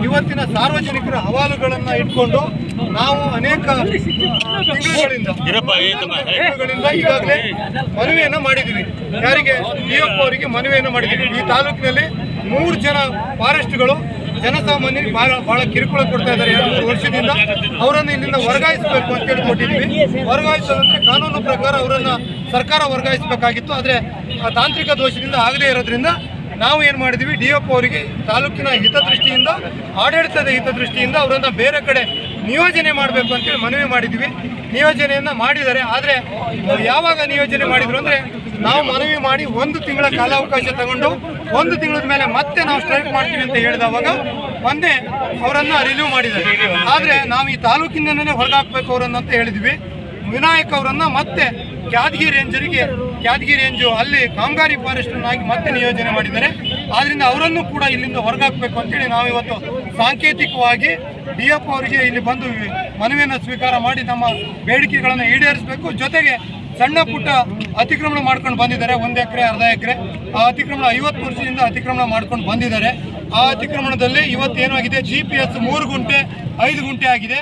ಇವತ್ತಿನ ಸಾರ್ವಜನಿಕರ ಅಹವಾಲುಗಳನ್ನು ಇಟ್ಕೊಂಡು ನಾವು ಅನೇಕ ತಿಂಗಳುಗಳಿಂದ ಈಗಾಗಲೇ ಮನವಿಯನ್ನು ಮಾಡಿದ್ದೀವಿ. ಯಾರಿಗೆ? DF ಅವರಿಗೆ ಮನವಿಯನ್ನು ಮಾಡಿದ್ದೀವಿ. ಈ ತಾಲೂಕಿನಲ್ಲಿ 3 ಜನ ಫಾರೆಸ್ಟ್ಗಳು ಜನಸಾಮಾನ್ಯರಿಗೆ ಬಹಳ ಕಿರುಕುಳ ಕೊಡ್ತಾ ಇದ್ದಾರೆ. 2-3 ವರ್ಷದಿಂದ ಅವರನ್ನು ಇಲ್ಲಿಂದ ವರ್ಗಾಯಿಸಬೇಕು ಅಂತ ಹೇಳಿ ಕೊಟ್ಟಿದ್ವಿ. ವರ್ಗಾಯಿಸೋದಂದ್ರೆ ಕಾನೂನು ಪ್ರಕಾರ ಅವರನ್ನು ಸರ್ಕಾರ ವರ್ಗಾಯಿಸಬೇಕಾಗಿತ್ತು. ಆದರೆ ತಾಂತ್ರಿಕ ದೋಷದಿಂದ ಆಗದೇ ಇರೋದ್ರಿಂದ ನಾವು ಏನು ಮಾಡಿದ್ವಿ, DF ಅವರಿಗೆ ತಾಲೂಕಿನ ಹಿತದೃಷ್ಟಿಯಿಂದ, ಆಡಳಿತದ ಹಿತದೃಷ್ಟಿಯಿಂದ ಅವರನ್ನು ಬೇರೆ ಕಡೆ ನಿಯೋಜನೆ ಮಾಡಬೇಕು ಅಂತೇಳಿ ಮನವಿ ಮಾಡಿದ್ವಿ. ನಿಯೋಜನೆಯನ್ನು ಮಾಡಿದ್ದಾರೆ. ಆದರೆ ಯಾವಾಗ ನಿಯೋಜನೆ ಮಾಡಿದ್ರು ಅಂದರೆ, ನಾವು ಮನವಿ ಮಾಡಿ 1 ತಿಂಗಳ ಕಾಲಾವಕಾಶ ತಗೊಂಡು 1 ತಿಂಗಳ ಮೇಲೆ ಮತ್ತೆ ನಾವು ಸ್ಟ್ರೈಕ್ ಮಾಡ್ತೀವಿ ಅಂತ ಹೇಳಿದವಾಗ ಒಂದೇ ಅವರನ್ನು ರಿಲೀವ್ ಮಾಡಿದ್ದಾರೆ. ಆದರೆ ನಾವು ಈ ತಾಲೂಕಿನನ್ನೇ ಹೊರಗಾಕಬೇಕು ಅವರನ್ನು ಅಂತ ಹೇಳಿದ್ವಿ. ವಿನಾಯಕ್ ಅವರನ್ನು ಮತ್ತೆ ಯಾದಗಿರಿ ರೇಂಜು ಅಲ್ಲಿ ಕಾಮಗಾರಿ ಫಾರೆಸ್ಟ್ನಾಗಿ ಮತ್ತೆ ನಿಯೋಜನೆ ಮಾಡಿದ್ದಾರೆ. ಆದ್ದರಿಂದ ಅವರನ್ನು ಕೂಡ ಇಲ್ಲಿಂದ ಹೊರಗಾಕಬೇಕು ಅಂತೇಳಿ ನಾವು ಇವತ್ತು ಸಾಂಕೇತಿಕವಾಗಿ DF ಅವರಿಗೆ ಇಲ್ಲಿ ಬಂದು ಮನವಿಯನ್ನು ಸ್ವೀಕಾರ ಮಾಡಿ ನಮ್ಮ ಬೇಡಿಕೆಗಳನ್ನು ಈಡೇರಿಸಬೇಕು. ಜೊತೆಗೆ ಸಣ್ಣ ಪುಟ್ಟ ಅತಿಕ್ರಮಣ ಮಾಡ್ಕೊಂಡು ಬಂದಿದ್ದಾರೆ. 1 ಎಕರೆ, ಅರ್ಧ ಎಕರೆ ಆ ಅತಿಕ್ರಮಣ 50 ವರ್ಷದಿಂದ ಅತಿಕ್ರಮಣ ಮಾಡ್ಕೊಂಡು ಬಂದಿದ್ದಾರೆ. ಆ ಅತಿಕ್ರಮಣದಲ್ಲಿ ಇವತ್ತೇನಾಗಿದೆ, GPS 3 ಗುಂಟೆ 5 ಗುಂಟೆ ಆಗಿದೆ.